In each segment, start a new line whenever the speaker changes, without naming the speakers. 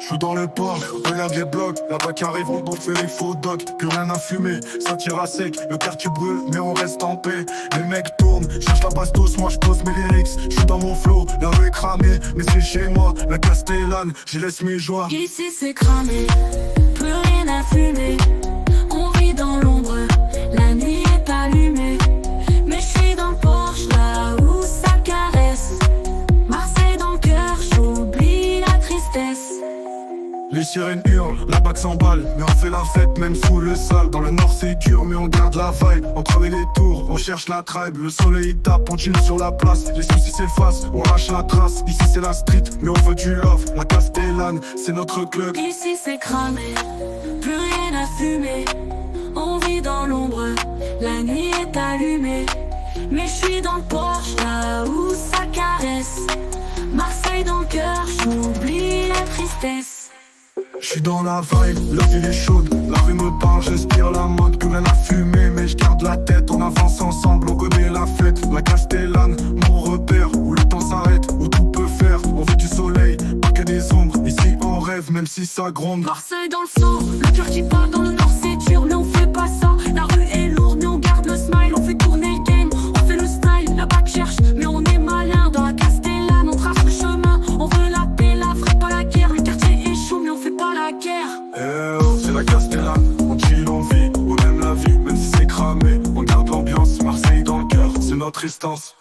J'suis dans le parc, regarde les blocs, là-bas qui arrivent, on bouffe les faux docs. Plus rien à fumer, ça tire à sec, le quartier brûle, mais on reste en paix. Les mecs tournent, cherchent la bastos, moi j'pose mes lyrics. J'suis dans mon flow, la rue est cramée, mais c'est chez moi, la Castellane, j'y laisse mes joies.
Ici c'est cramé, plus rien à fumer. On vit dans l'ombre, la nuit est allumée. Mais j'suis dans le Porsche, là où ça caresse. Marseille dans le cœur, j'oublie la tristesse.
Les sirènes hurlent, la bague s'emballe, mais on fait la fête même sous le sale. Dans le nord c'est dur, mais on garde la vibe. Entre les tours, on cherche la tribe. Le soleil tape, on chill sur la place. Les soucis s'effacent, on lâche la trace. Ici c'est la street, mais on veut du love. La Castellane, c'est notre club.
Ici c'est cramé, plus rien à fumer. On vit dans l'ombre, la nuit est allumée. Mais j'suis dans le Porsche, là où ça caresse. Marseille dans le cœur, j'oublie la tristesse.
J'suis dans la vibe, la ville est chaude, la rue me parle, j'inspire la mode. Plus rien à fumer, mais j'garde la tête. On avance ensemble, on connaît la fête. La Castellane, mon repère, où le temps s'arrête, où tout peut faire. On veut du soleil, pas que des ombres. Ici on rêve, même si ça gronde.
Marseille dans le sang, le cœur qui part dans le nord c'est dur, mais on fait pas ça. La rue est lourde, mais on garde le smile. On fait tourner le game, on fait le style. La bague cherche, mais on est malin. Dans la Castellane, on trace le chemin. On veut la paix, la ferait pas la guerre. Le quartier est chaud, mais on fait pas la guerre.
Eh oh, c'est la Castellane, on chill, on vit, on aime la vie, même si c'est cramé. On garde l'ambiance, Marseille dans le cœur, c'est notre instance.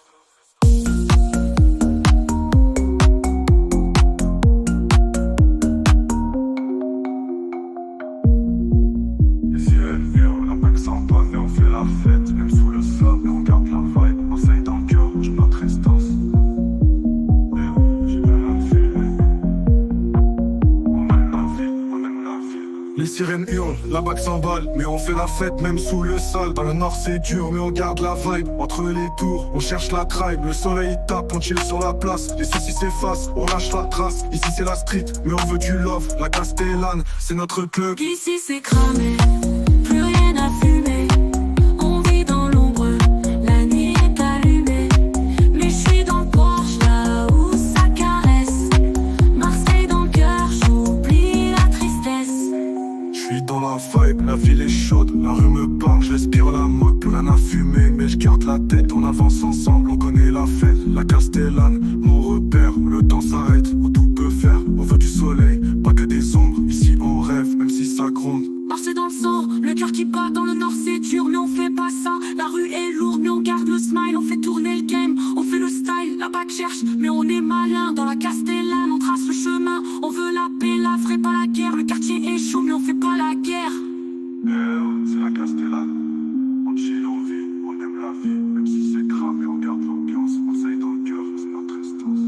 Les sirènes hurlent, la bague s'emballe, mais on fait la fête. Même sous le sable, mais on garde la vibe. Marseille dans le cœur, c'est notre instance. Eh oh, j'ai bien la vie. On aime la vie, on aime la vie. Les sirènes hurlent, la bague s'emballe, mais on fait la fête même sous le sale. Dans le nord c'est dur, mais on garde la vibe. Entre les tours, on cherche la tribe. Le soleil tape, on chill sur la place. Les soucis s'effacent, on lâche la trace. Ici c'est la street, mais on veut du love. La Castellane, c'est notre club.
Ici c'est cramé, plus rien à fumer. On vit dans l'ombre, la nuit est allumée. Mais j'suis dans le Porsche, là où ça caresse. Marseille dans le cœur, j'oublie la tristesse.
J'suis dans la vibe, la ville est chaude, la rue me parle, j'inspire la mode. Plus rien à fumer, mais j'garde la tête. On avance ensemble, on connaît la fête. La Castellane, mon repère, où le temps s'arrête, où tout peut faire. On veut du soleil, pas que des ombres. Ici on rêve, même si ça gronde.
Marseille dans le sang, le cœur qui bat dans le nord c'est dur, mais on fait pas ça. La rue est lourde, mais on garde le smile. On fait tourner le game, on fait le style. La bague cherche, mais on est malin. Dans la Castellane, on trace le chemin. On veut la paix, la ferait pas la guerre. Le quartier est chaud, mais on fait pas la guerre.
Eh oh, c'est la Castellane, on chill, on vit, on aime la vie. Même si c'est cramé, on garde l'ambiance. Marseille dans le cœur, c'est notre instance.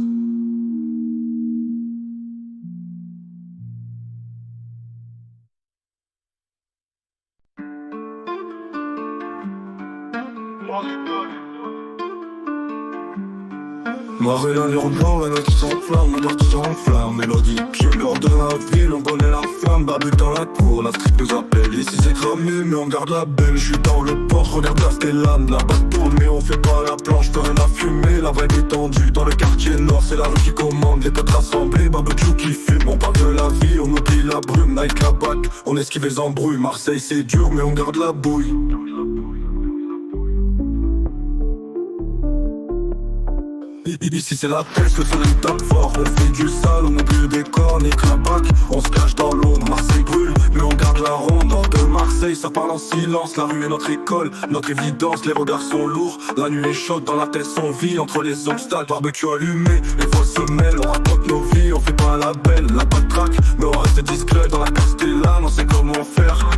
Marée dans l'urbain, la note s'enflamme, mon cœur s'enflamme. Mélodie, cœur de la ville, on connaît la flamme. Babu dans la cour, la street nous appelle. Ici c'est cramé, mais on garde la belle. J'suis dans le port, regarde la Castellane. La batte tourne, mais on fait pas la planche. Plus rien à fumer, la vibe est tendue. Dans le quartier nord, c'est la rue qui commande. Les potes rassemblés, barbecue qui fume. On parle de la vie, on oublie la brume. Nike la bague, on esquive les embrouilles. Marseille c'est dur, mais on garde la bouille. Ici c'est la peste, le soleil tape fort. On fait du sale, on oublie le décor, nique la bac. On se cache dans l'ombre, Marseille brûle, mais on garde la ronde. Hors de Marseille, ça parle en silence. La rue est notre école, notre évidence. Les regards sont lourds, la nuit est chaude. Dans la tête on vit, entre les obstacles. Barbecue allumé, les fausses se mêlent. On raconte nos vies, on fait pas la belle. La pas de traque, mais on reste discret. Dans la Castellane, on sait comment faire.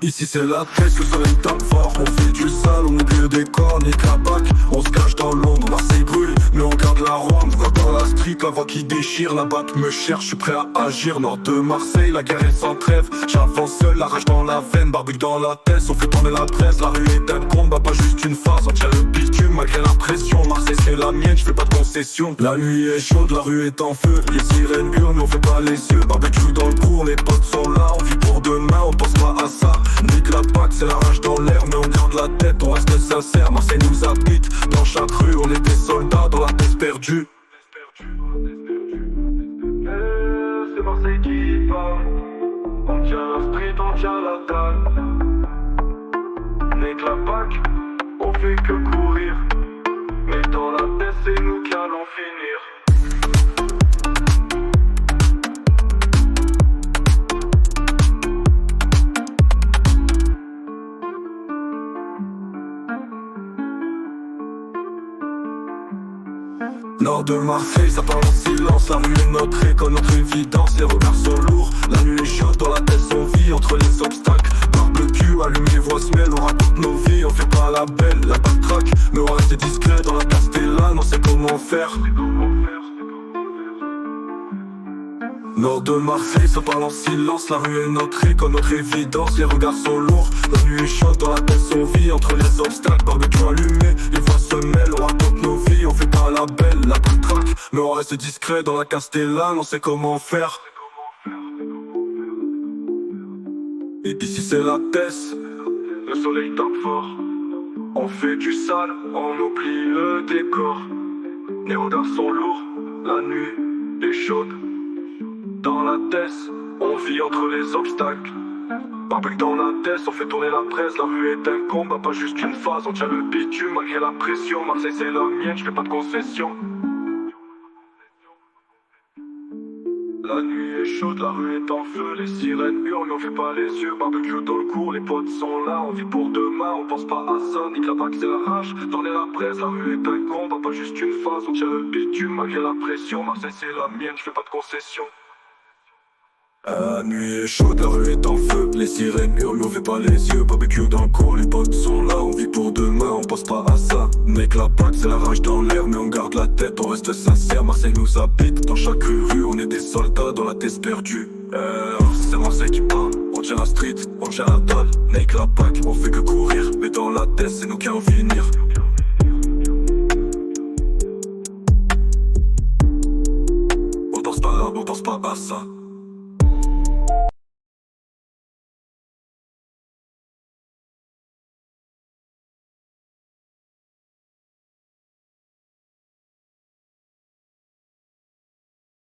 Ici c'est la tête, le soleil tape fort. On fait du sale, on oublie le décor, nique la bac. On se cache dans l'ombre, Marseille brûle, mais on garde la ronde. Dans la street, la voix qui déchire, la batte me cherche, je suis prêt à agir. Nord de Marseille, la guerre est sans trêve. J'avance seul, la rage dans la veine, barbecue dans la tête. On fait tourner la presse, la rue est un combat, pas juste une phase. On tient le bitume malgré la pression. Marseille c'est la mienne, je fais pas de concession. La nuit est chaude, la rue est en feu. Les sirènes hurlent, mais on fait pas les yeux. Barbecue dans le cours, les potes sont là. On vit pour demain, on pense pas à ça. Nique la PAC, c'est la rage dans l'air, mais on garde la tête, on reste sincère. Marseille nous habite, dans chaque rue, on est des soldats dans la tête perdue.
C'est Marseille qui parle. On tient la street, on tient la dalle. Nique la PAC, on fait que courir. Mais dans la tête, c'est nous qui allons finir.
Nord de Marseille, ça parle en silence. La rue est notre école, notre évidence. Les regards sont lourds, la nuit est chaude. Dans la tête on vit entre les obstacles. Barbecue, allumé, voix se mêlent. On raconte nos vies, on fait pas la belle, la backtrack. Mais on reste discret dans la Castellane, on sait comment faire. Nord de Marseille, ça parle en silence. La rue est notre école, notre évidence. Les regards sont lourds, la nuit est chaude. Dans la tête on vit entre les obstacles. Barbecue allumé, les voix se mêlent. On raconte nos vies, on fait pas la belle, la backtrack. Mais on reste discret dans la Castellane, on sait comment faire. Et ici c'est la Tesse,
Le soleil tape fort. On fait du sale, on oublie le décor. Les regards sont lourds, la nuit est chaude. Dans la tête, on vit entre les obstacles. Barbecue dans la tête, on fait tourner la presse. La rue est un combat, pas juste une phase. On tient le bitume malgré la pression. Marseille c'est la mienne, je fais pas de concession. La nuit est chaude, la rue est en feu. Les sirènes hurlent, mais on fait pas les yeux. Barbecue dans le cours, les potes sont là. On vit pour demain, on pense pas à ça. Nique la PAC, c'est la rage, tourner la presse. La rue est un combat, pas juste une phase. On tient le bitume malgré la pression. Marseille c'est la mienne, je fais pas de concession.
La nuit est chaude, la rue est en feu. Les sirènes hurlent, mais on fait pas les yeux. Barbecue dans le cours, les potes sont là. On vit pour demain, on pense pas à ça. Mec, la PAC, c'est la rage dans l'air, mais on garde la tête, on reste sincère. Marseille nous habite, dans chaque rue, on est des soldats dans la tête perdue. C'est Marseille qui parle, on tient la street, on tient la dalle. Mec, la PAC, on fait que courir, mais dans la tête, c'est nous qui allons finir. On pense pas à ça.